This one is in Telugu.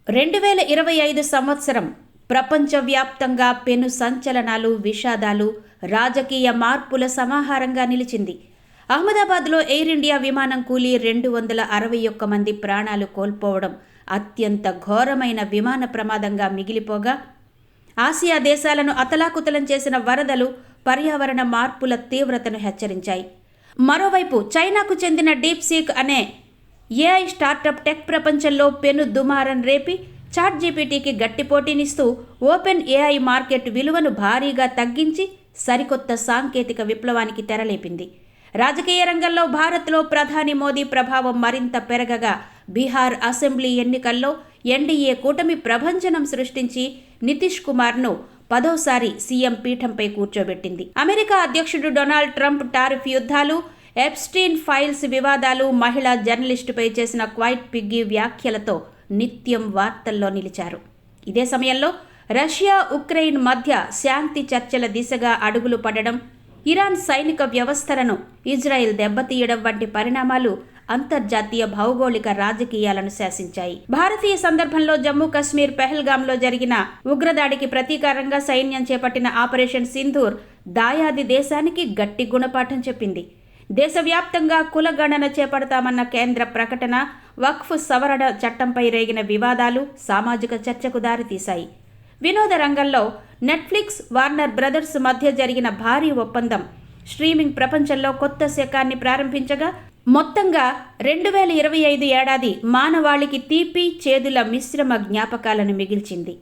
2025 సంవత్సరం ప్రపంచవ్యాప్తంగా పెను సంచలనాలు, విషాదాలు, రాజకీయ మార్పుల సమాహారంగా నిలిచింది. అహ్మదాబాద్లో ఎయిర్ ఇండియా విమానం కూలి 261 మంది ప్రాణాలు కోల్పోవడం అత్యంత ఘోరమైన విమాన ప్రమాదంగా మిగిలిపోగా, ఆసియా దేశాలను అతలాకుతలం చేసిన వరదలు పర్యావరణ మార్పుల తీవ్రతను హెచ్చరించాయి. మరోవైపు చైనాకు చెందిన డీప్సీక్ అనే ఏఐ స్టార్టప్ టెక్ ప్రపంచంలో పెను దుమారం రేపి చాట్ జీపీటీకి గట్టి పోటీనిస్తూ ఓపెన్ ఏఐ మార్కెట్ విలువను భారీగా తగ్గించి సరికొత్త సాంకేతిక విప్లవానికి తెరలేపింది. రాజకీయ రంగంలో భారత్లో ప్రధాని మోదీ ప్రభావం మరింత పెరగగా, బీహార్ అసెంబ్లీ ఎన్నికల్లో ఎన్డీఏ కూటమి ప్రభంజనం సృష్టించి నితీష్ కుమార్ను 10వ సీఎం పీఠంపై కూర్చోబెట్టింది. అమెరికా అధ్యక్షుడు డొనాల్డ్ ట్రంప్ టారిఫ్ యుద్ధాలు, ఎప్స్టీన్ ఫైల్స్ వివాదాలు, మహిళా జర్నలిస్టుపై చేసిన క్వైట్ పిగ్గీ వ్యాఖ్యలతో నిత్యం వార్తల్లో నిలిచారు. ఇదే సమయంలో రష్యా, ఉక్రెయిన్ మధ్య శాంతి చర్చల దిశగా అడుగులు పడడం, ఇరాన్ సైనిక వ్యవస్థలను ఇజ్రాయెల్ దెబ్బతీయడం వంటి పరిణామాలు అంతర్జాతీయ భౌగోళిక రాజకీయాలను శాసించాయి. భారతీయ సందర్భంలో జమ్మూ కశ్మీర్ పెహల్గాంలో జరిగిన ఉగ్రదాడికి ప్రతీకారంగా సైన్యం చేపట్టిన ఆపరేషన్ సింధూర్ దాయాది దేశానికి గట్టి గుణపాఠం చెప్పింది. దేశవ్యాప్తంగా కులగణన చేపడతామన్న కేంద్ర ప్రకటన, వక్ఫ్ సవరణ చట్టంపై రేగిన వివాదాలు సామాజిక చర్చకు దారితీశాయి. వినోద రంగంలో నెట్ఫ్లిక్స్, వార్నర్ బ్రదర్స్ మధ్య జరిగిన భారీ ఒప్పందం స్ట్రీమింగ్ ప్రపంచంలో కొత్త శకాన్ని ప్రారంభించగా, మొత్తంగా 2025 ఏడాది మానవాళికి తీపి చేదుల మిశ్రమ జ్ఞాపకాలను మిగిల్చింది.